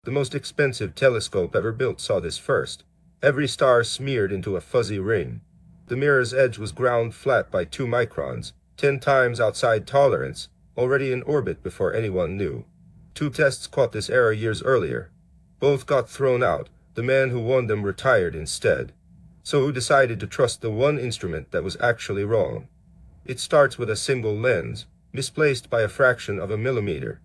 The most expensive telescope ever built saw this first. Every star smeared into a fuzzy ring. The mirror's edge was ground flat by 2 microns, 10 times outside tolerance, already in orbit before anyone knew. 2 tests caught this error years earlier. Both got thrown out. The man who won them retired instead. So who decided to trust the one instrument that was actually wrong? It starts with a single lens, misplaced by a fraction of a millimeter.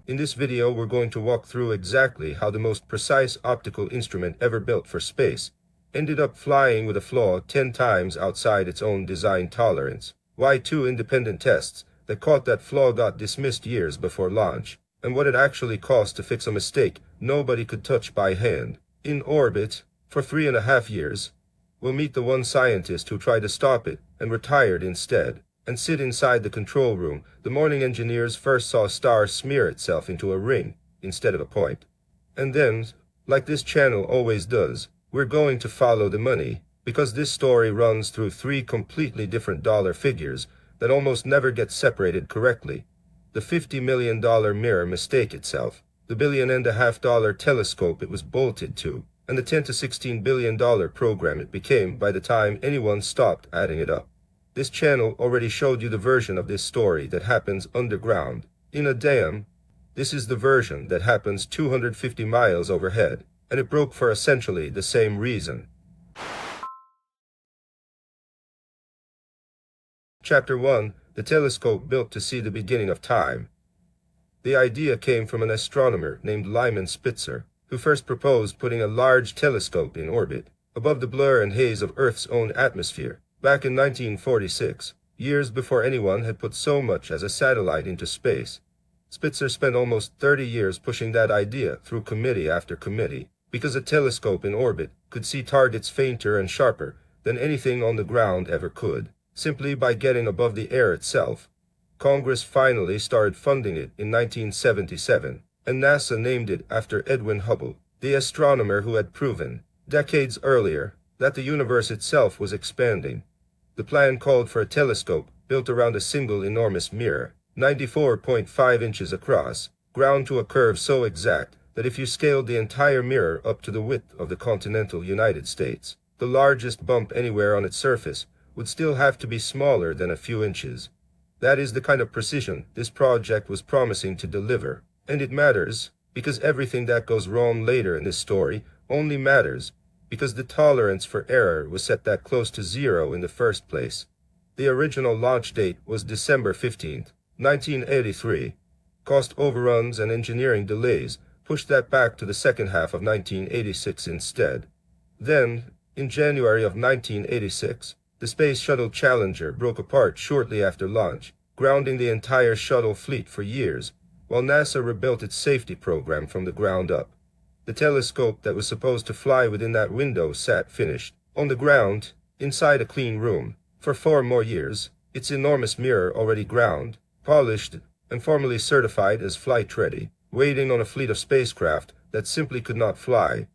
In this video, we're going to walk through exactly how the most precise optical instrument ever built for space ended up flying with a flaw 10 times outside its own design tolerance, why 2 independent tests that caught that flaw got dismissed years before launch, and what it actually cost to fix a mistake nobody could touch by hand, in orbit, for 3.5 years. We'll meet the one scientist who tried to stop it and retired instead, and sit inside the control room the morning engineers first saw a star smear itself into a ring instead of a point. And then, like this channel always does, we're going to follow the money, because this story runs through 3 completely different dollar figures that almost never get separated correctly. The $50 million mirror mistake itself, the $1.5 billion telescope it was bolted to, and the $10 to $16 billion program it became by the time anyone stopped adding it up. This channel already showed you the version of this story that happens underground, in a dam. This is the version that happens 250 miles overhead, and it broke for essentially the same reason. Chapter 1. The telescope built to see the beginning of time. The idea came from an astronomer named Lyman Spitzer, who first proposed putting a large telescope in orbit, above the blur and haze of Earth's own atmosphere, back in 1946, years before anyone had put so much as a satellite into space. Spitzer spent almost 30 years pushing that idea through committee after committee, because a telescope in orbit could see targets fainter and sharper than anything on the ground ever could, simply by getting above the air itself. Congress finally started funding it in 1977, and NASA named it after Edwin Hubble, the astronomer who had proven, decades earlier, that the universe itself was expanding. The plan called for a telescope built around a single enormous mirror, 94.5 inches across, ground to a curve so exact that if you scaled the entire mirror up to the width of the continental United States, the largest bump anywhere on its surface would still have to be smaller than a few inches. That is the kind of precision this project was promising to deliver, and it matters, because everything that goes wrong later in this story only matters because the tolerance for error was set that close to 0 in the first place. The original launch date was December 15, 1983. Cost overruns and engineering delays pushed that back to the second half of 1986 instead. Then, in January of 1986, the Space Shuttle Challenger broke apart shortly after launch, grounding the entire shuttle fleet for years, while NASA rebuilt its safety program from the ground up. The telescope that was supposed to fly within that window sat finished, on the ground, inside a clean room, for 4 more years, its enormous mirror already ground, polished, and formally certified as flight-ready, waiting on a fleet of spacecraft that simply could not fly.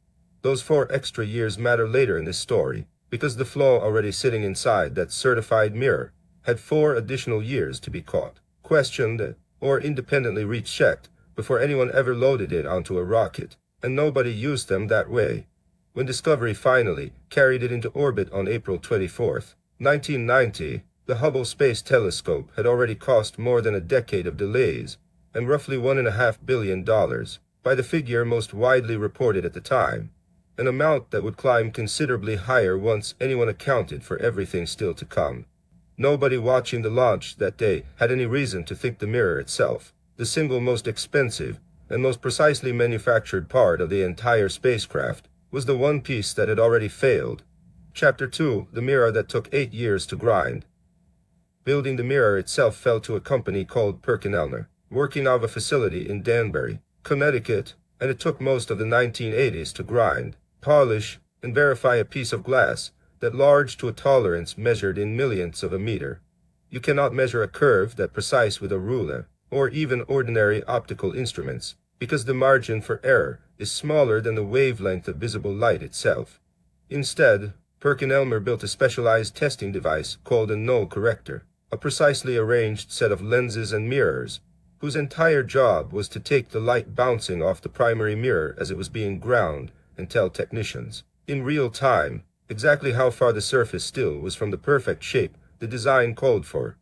Those 4 extra years matter later in this story, because the flaw already sitting inside that certified mirror had 4 additional years to be caught, questioned, or independently rechecked before anyone ever loaded it onto a rocket, and nobody used them that way. When Discovery finally carried it into orbit on April 24, 1990, the Hubble Space Telescope had already cost more than a decade of delays, and roughly $1.5 billion, by the figure most widely reported at the time, an amount that would climb considerably higher once anyone accounted for everything still to come. Nobody watching the launch that day had any reason to think the mirror itself, the single most expensive and most precisely manufactured part of the entire spacecraft, was the one piece that had already failed. Chapter 2. The mirror that took 8 years to grind. Building the mirror itself fell to a company called Perkin-Elmer, working out of a facility in Danbury, Connecticut, and it took most of the 1980s to grind, polish, and verify a piece of glass that large to a tolerance measured in millionths of a meter. You cannot measure a curve that precise with a ruler, or even ordinary optical instruments, because the margin for error is smaller than the wavelength of visible light itself. Instead, Perkin-Elmer built a specialized testing device called a null corrector, a precisely arranged set of lenses and mirrors, whose entire job was to take the light bouncing off the primary mirror as it was being ground and tell technicians, in real time, exactly how far the surface still was from the perfect shape the design called for.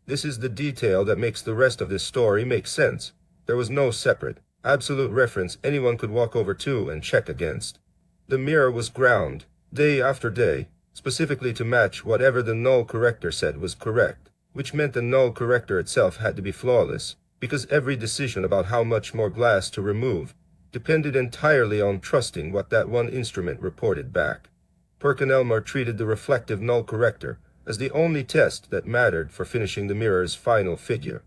This is the detail that makes the rest of this story make sense. There was no separate, absolute reference anyone could walk over to and check against. The mirror was ground, day after day, specifically to match whatever the null corrector said was correct, which meant the null corrector itself had to be flawless, because every decision about how much more glass to remove depended entirely on trusting what that one instrument reported back. Perkin-Elmer treated the reflective null corrector as the only test that mattered for finishing the mirror's final figure.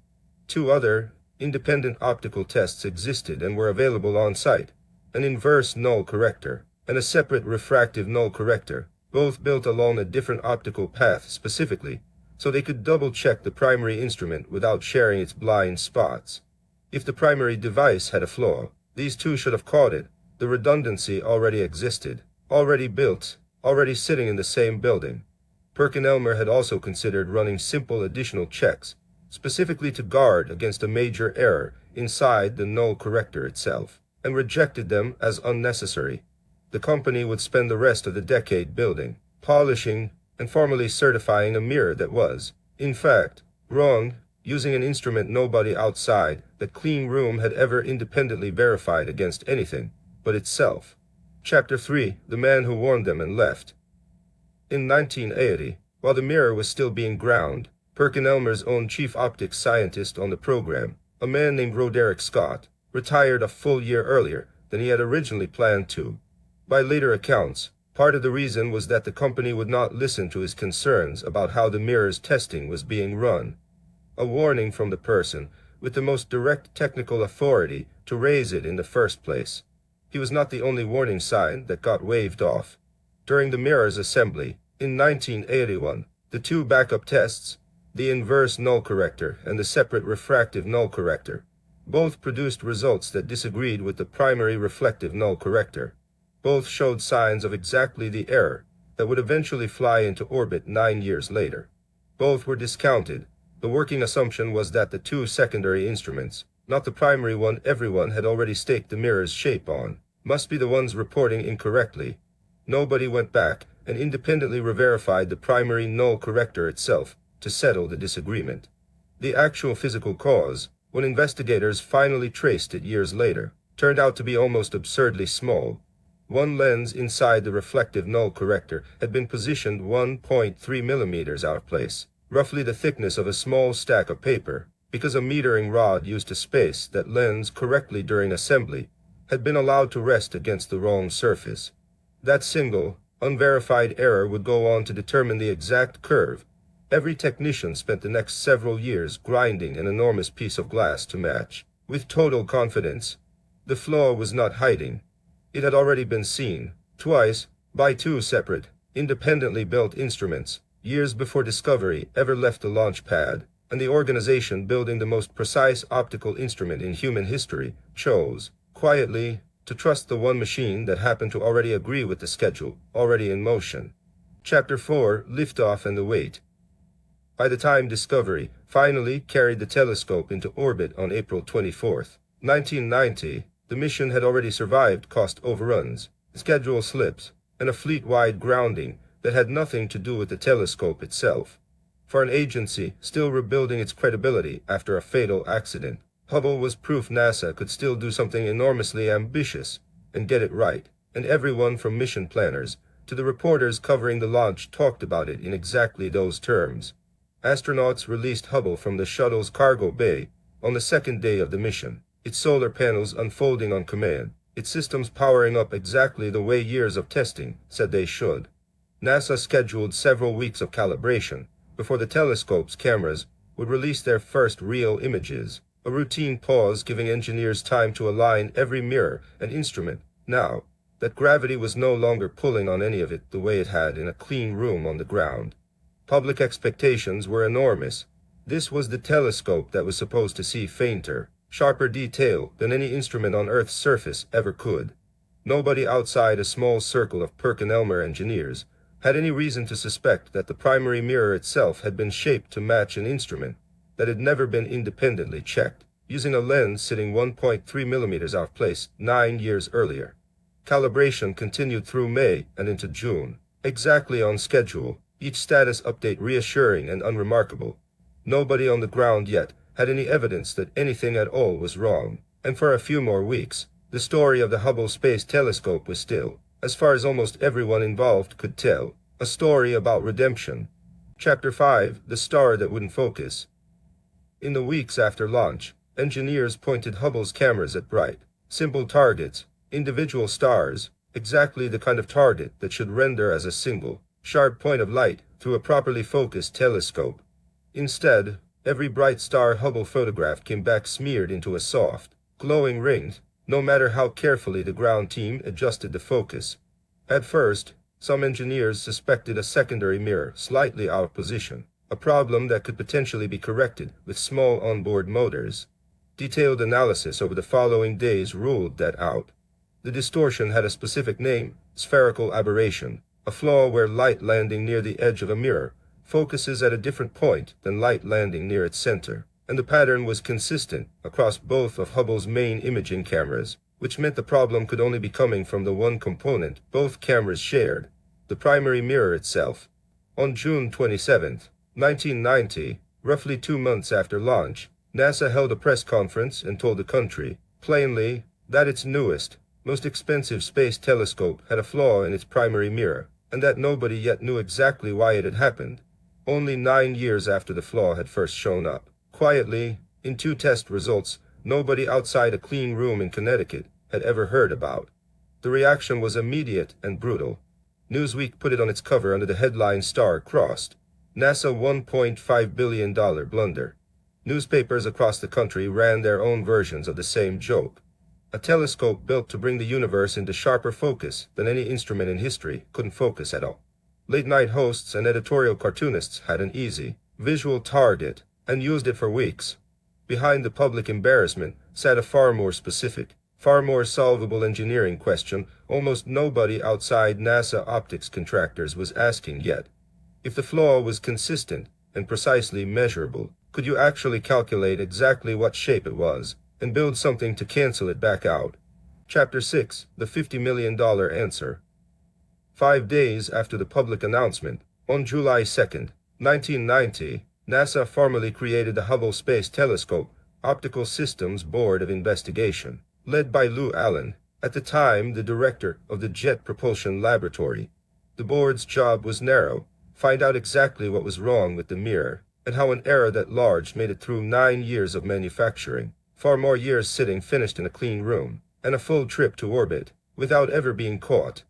Two other, independent optical tests existed and were available on site, an inverse null corrector and a separate refractive null corrector, both built along a different optical path specifically, so they could double-check the primary instrument without sharing its blind spots. If the primary device had a flaw, these two should have caught it. The redundancy already existed, already built, already sitting in the same building. Perkin-Elmer had also considered running simple additional checks, specifically to guard against a major error inside the null corrector itself, and rejected them as unnecessary. The company would spend the rest of the decade building, polishing, and formally certifying a mirror that was, in fact, wrong, using an instrument nobody outside that clean room had ever independently verified against anything but itself. Chapter 3. The Man Who Warned Them and Left. In 1980, while the mirror was still being ground, Perkin-Elmer's own chief optics scientist on the program, a man named Roderick Scott, retired a full year earlier than he had originally planned to. By later accounts, part of the reason was that the company would not listen to his concerns about how the mirror's testing was being run. A warning from the person with the most direct technical authority to raise it in the first place. He was not the only warning sign that got waved off. During the mirror's assembly, in 1981, the two backup tests, the inverse null corrector and the separate refractive null corrector, both produced results that disagreed with the primary reflective null corrector. Both showed signs of exactly the error that would eventually fly into orbit 9 years later. Both were discounted. The working assumption was that the two secondary instruments, not the primary one everyone had already staked the mirror's shape on, must be the ones reporting incorrectly. Nobody went back and independently re-verified the primary null corrector itself to settle the disagreement. The actual physical cause, when investigators finally traced it years later, turned out to be almost absurdly small. One lens inside the reflective null corrector had been positioned 1.3 millimeters out of place, roughly the thickness of a small stack of paper, because a metering rod used to space that lens correctly during assembly had been allowed to rest against the wrong surface. That single, unverified error would go on to determine the exact curve. Every technician spent the next several years grinding an enormous piece of glass to match, with total confidence. The flaw was not hiding. It had already been seen, twice, by two separate, independently built instruments, years before discovery ever left the launch pad, and the organization building the most precise optical instrument in human history chose, quietly, to trust the one machine that happened to already agree with the schedule, already in motion. Chapter 4. Liftoff and the Wait. By the time Discovery finally carried the telescope into orbit on April 24, 1990, the mission had already survived cost overruns, schedule slips, and a fleet-wide grounding that had nothing to do with the telescope itself. For an agency still rebuilding its credibility after a fatal accident, Hubble was proof NASA could still do something enormously ambitious and get it right, and everyone from mission planners to the reporters covering the launch talked about it in exactly those terms. Astronauts released Hubble from the shuttle's cargo bay on the second day of the mission, its solar panels unfolding on command, its systems powering up exactly the way years of testing said they should. NASA scheduled several weeks of calibration before the telescope's cameras would release their first real images, a routine pause giving engineers time to align every mirror and instrument now that gravity was no longer pulling on any of it the way it had in a clean room on the ground. Public expectations were enormous. This was the telescope that was supposed to see fainter, sharper detail than any instrument on Earth's surface ever could. Nobody outside a small circle of Perkin-Elmer engineers had any reason to suspect that the primary mirror itself had been shaped to match an instrument that had never been independently checked. using a lens sitting 1.3 millimeters out of place 9 years earlier. Calibration continued through May and into June, exactly on schedule, each status update reassuring and unremarkable. Nobody on the ground yet had any evidence that anything at all was wrong, and for a few more weeks, the story of the Hubble Space Telescope was still, as far as almost everyone involved could tell, a story about redemption. Chapter 5: The Star That Wouldn't Focus. In the weeks after launch, engineers pointed Hubble's cameras at bright, simple targets, individual stars, exactly the kind of target that should render as a single, sharp point of light through a properly focused telescope. Instead, every bright star Hubble photographed came back smeared into a soft, glowing ring, no matter how carefully the ground team adjusted the focus. At first, some engineers suspected a secondary mirror slightly out of position, a problem that could potentially be corrected with small onboard motors. Detailed analysis over the following days ruled that out. The distortion had a specific name: spherical aberration, a flaw where light landing near the edge of a mirror focuses at a different point than light landing near its center, and the pattern was consistent across both of Hubble's main imaging cameras, which meant the problem could only be coming from the one component both cameras shared, the primary mirror itself. On June 27, 1990, roughly 2 months after launch, NASA held a press conference and told the country, plainly, that its newest, most expensive space telescope had a flaw in its primary mirror, and that nobody yet knew exactly why it had happened. Only 9 years after the flaw had first shown up, quietly, in 2 test results nobody outside a clean room in Connecticut had ever heard about. The reaction was immediate and brutal. Newsweek put it on its cover under the headline "Star-Crossed. NASA $1.5 billion blunder." Newspapers across the country ran their own versions of the same joke. A telescope built to bring the universe into sharper focus than any instrument in history couldn't focus at all. Late-night hosts and editorial cartoonists had an easy, visual target and used it for weeks. Behind the public embarrassment sat a far more specific, far more solvable engineering question almost nobody outside NASA optics contractors was asking yet. If the flaw was consistent and precisely measurable, could you actually calculate exactly what shape it was and build something to cancel it back out? Chapter 6: The $50 million Answer. 5 days after the public announcement, on July 2, 1990, NASA formally created the Hubble Space Telescope Optical Systems Board of Investigation, led by Lou Allen, at the time the director of the Jet Propulsion Laboratory. The board's job was narrow: find out exactly what was wrong with the mirror, and how an error that large made it through 9 years of manufacturing, 4 more years sitting finished in a clean room, and a full trip to orbit, without ever being caught.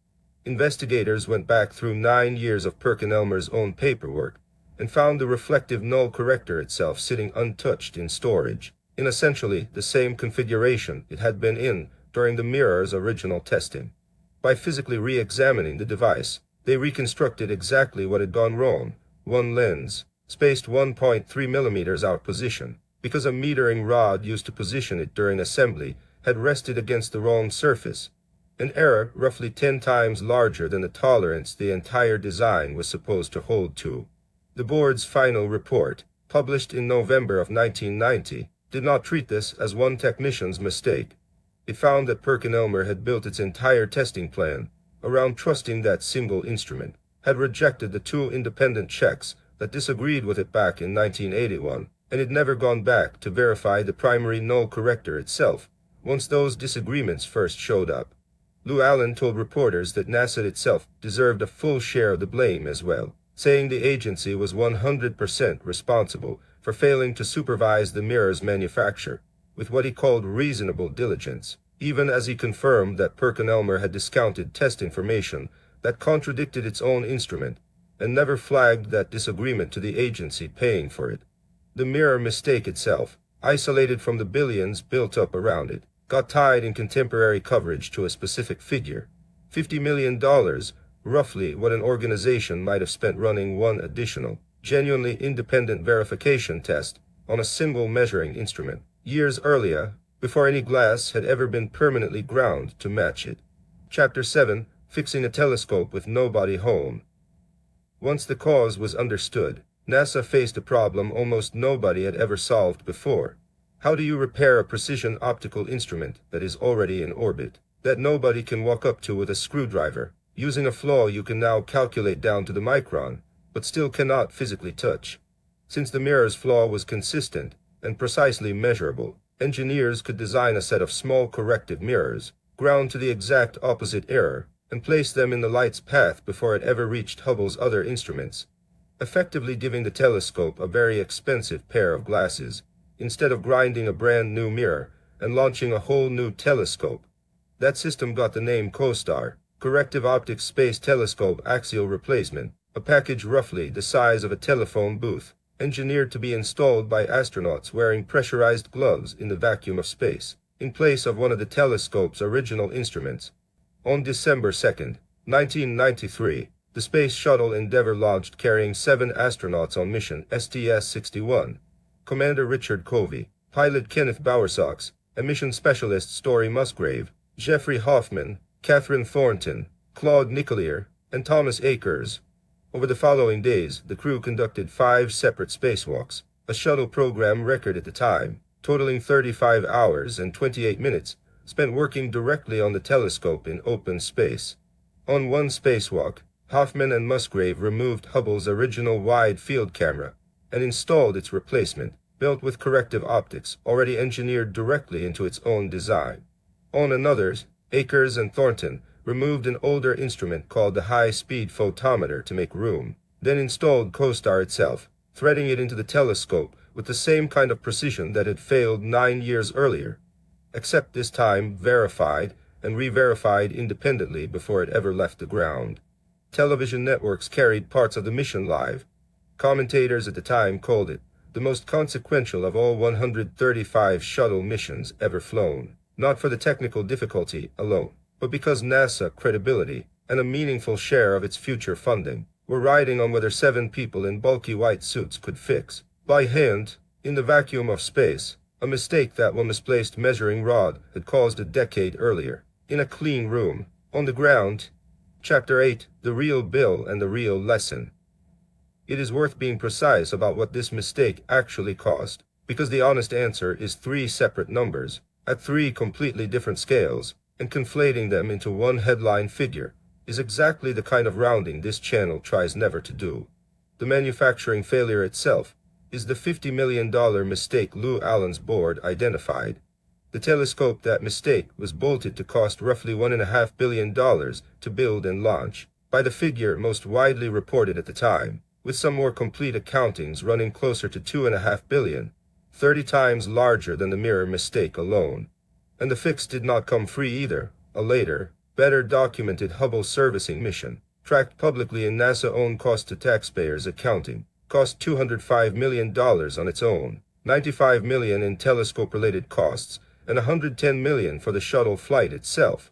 Investigators went back through 9 years of Perkin-Elmer's own paperwork, and found the reflective null corrector itself sitting untouched in storage, in essentially the same configuration it had been in during the mirror's original testing. By physically re-examining the device, they reconstructed exactly what had gone wrong: one lens, spaced 1.3 millimeters out of position, because a metering rod used to position it during assembly had rested against the wrong surface, an error roughly 10 times larger than the tolerance the entire design was supposed to hold to. The board's final report, published in November of 1990, did not treat this as one technician's mistake. It found that Perkin-Elmer had built its entire testing plan around trusting that single instrument, had rejected the 2 independent checks that disagreed with it back in 1981, and had never gone back to verify the primary null corrector itself once those disagreements first showed up. Lou Allen told reporters that NASA itself deserved a full share of the blame as well, saying the agency was 100% responsible for failing to supervise the mirror's manufacture with what he called reasonable diligence, even as he confirmed that Perkin-Elmer had discounted test information that contradicted its own instrument and never flagged that disagreement to the agency paying for it. The mirror mistake itself, isolated from the billions built up around it, got tied in contemporary coverage to a specific figure: $50 million, roughly what an organization might have spent running one additional, genuinely independent verification test on a single measuring instrument, years earlier, before any glass had ever been permanently ground to match it. Chapter 7: Fixing a Telescope with Nobody Home. Once the cause was understood, NASA faced a problem almost nobody had ever solved before: How do you repair a precision optical instrument that is already in orbit, that nobody can walk up to with a screwdriver, using a flaw you can now calculate down to the micron, but still cannot physically touch? Since the mirror's flaw was consistent and precisely measurable, engineers could design a set of small corrective mirrors, ground to the exact opposite error, and place them in the light's path before it ever reached Hubble's other instruments, effectively giving the telescope a very expensive pair of glasses, instead of grinding a brand new mirror and launching a whole new telescope. That system got the name COSTAR, Corrective Optics Space Telescope Axial Replacement, a package roughly the size of a telephone booth, engineered to be installed by astronauts wearing pressurized gloves in the vacuum of space, in place of one of the telescope's original instruments. On December 2, 1993, the Space Shuttle Endeavour launched carrying 7 astronauts on mission STS-61. Commander Richard Covey, pilot Kenneth Bowersox, and mission specialist Story Musgrave, Jeffrey Hoffman, Catherine Thornton, Claude Nicollier, and Thomas Akers. Over the following days, the crew conducted 5 separate spacewalks, a shuttle program record at the time, totaling 35 hours and 28 minutes, spent working directly on the telescope in open space. On one spacewalk, Hoffman and Musgrave removed Hubble's original wide field camera and installed its replacement, built with corrective optics already engineered directly into its own design. On another, Akers and Thornton removed an older instrument called the high-speed photometer to make room, then installed COSTAR itself, threading it into the telescope with the same kind of precision that had failed 9 years earlier, except this time verified and re-verified independently before it ever left the ground. Television networks carried parts of the mission live. Commentators at the time called it the most consequential of all 135 shuttle missions ever flown, not for the technical difficulty alone, but because NASA credibility and a meaningful share of its future funding were riding on whether 7 people in bulky white suits could fix, by hand, in the vacuum of space, a mistake that one misplaced measuring rod had caused a decade earlier, in a clean room, on the ground. Chapter 8, The Real Bill and the Real Lesson. It is worth being precise about what this mistake actually cost, because the honest answer is 3 separate numbers, at 3 completely different scales, and conflating them into one headline figure is exactly the kind of rounding this channel tries never to do. The manufacturing failure itself is the $50 million mistake Lou Allen's board identified. The telescope that mistake was bolted to cost roughly $1.5 billion to build and launch, by the figure most widely reported at the time, with some more complete accountings running closer to $2.5 billion, 30 times larger than the mirror mistake alone. And the fix did not come free either. A later, better documented Hubble servicing mission, tracked publicly in NASA-owned cost to taxpayers accounting, cost $205 million on its own, $95 million in telescope-related costs, and $110 million for the shuttle flight itself.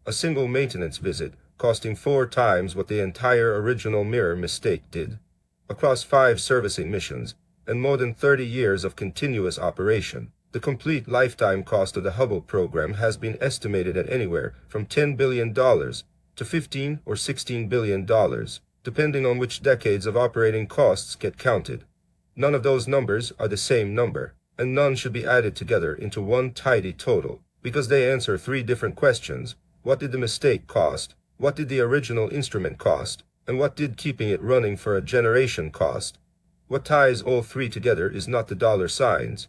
A single maintenance visit costing 4 times what the entire original mirror mistake did. Across 5 servicing missions, and more than 30 years of continuous operation, the complete lifetime cost of the Hubble program has been estimated at anywhere from $10 billion to $15 or $16 billion, depending on which decades of operating costs get counted. None of those numbers are the same number, and none should be added together into one tidy total, because they answer 3 different questions. What did the mistake cost? What did the original instrument cost? And what did keeping it running for a generation cost? What ties all 3 together is not the dollar signs.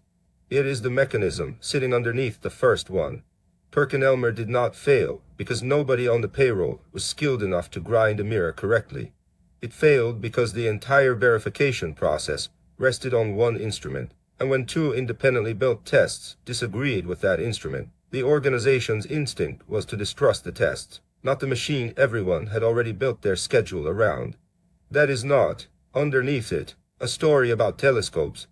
It is the mechanism sitting underneath the first one. Perkin-Elmer did not fail because nobody on the payroll was skilled enough to grind a mirror correctly. It failed because the entire verification process rested on one instrument, and when 2 independently built tests disagreed with that instrument, the organization's instinct was to distrust the tests, not the machine everyone had already built their schedule around. That is not, underneath it, a story about telescopes.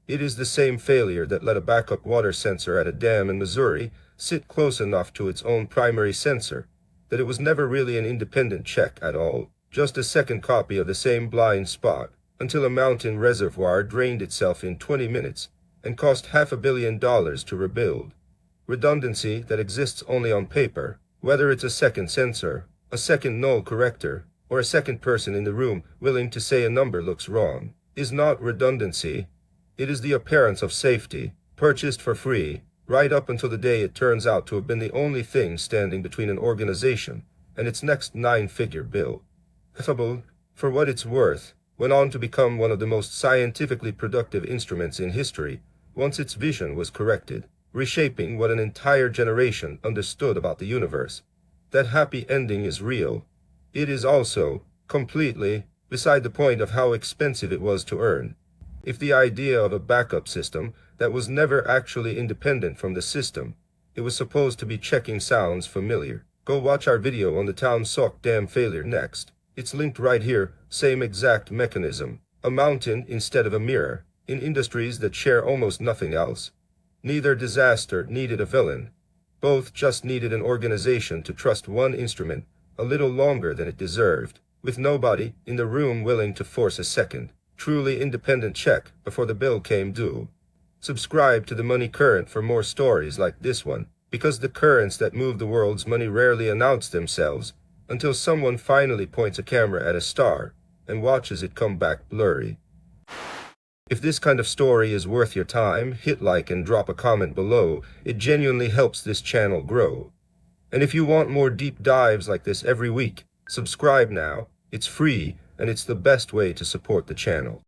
It is the same failure that let a backup water sensor at a dam in Missouri sit close enough to its own primary sensor that it was never really an independent check at all, just a second copy of the same blind spot, until a mountain reservoir drained itself in 20 minutes and cost $500 million to rebuild. Redundancy that exists only on paper, whether it's a second sensor, a second null corrector, or a second person in the room willing to say a number looks wrong, is not redundancy. It is the appearance of safety, purchased for free, right up until the day it turns out to have been the only thing standing between an organization and its next nine-figure bill. Hubble, for what it's worth, went on to become one of the most scientifically productive instruments in history once its vision was corrected, reshaping what an entire generation understood about the universe. That happy ending is real. It is also, completely, beside the point of how expensive it was to earn. If the idea of a backup system that was never actually independent from the system, it was supposed to be checking sounds familiar. Go watch our video on the town sock dam failure next. It's linked right here, same exact mechanism. A mountain instead of a mirror, in industries that share almost nothing else. Neither disaster needed a villain. Both just needed an organization to trust one instrument a little longer than it deserved, with nobody in the room willing to force a second, truly independent check before the bill came due. Subscribe to the Money Current for more stories like this one, because the currents that move the world's money rarely announce themselves until someone finally points a camera at a star and watches it come back blurry. If this kind of story is worth your time, hit like and drop a comment below. It genuinely helps this channel grow. And if you want more deep dives like this every week, subscribe now. It's free, and it's the best way to support the channel.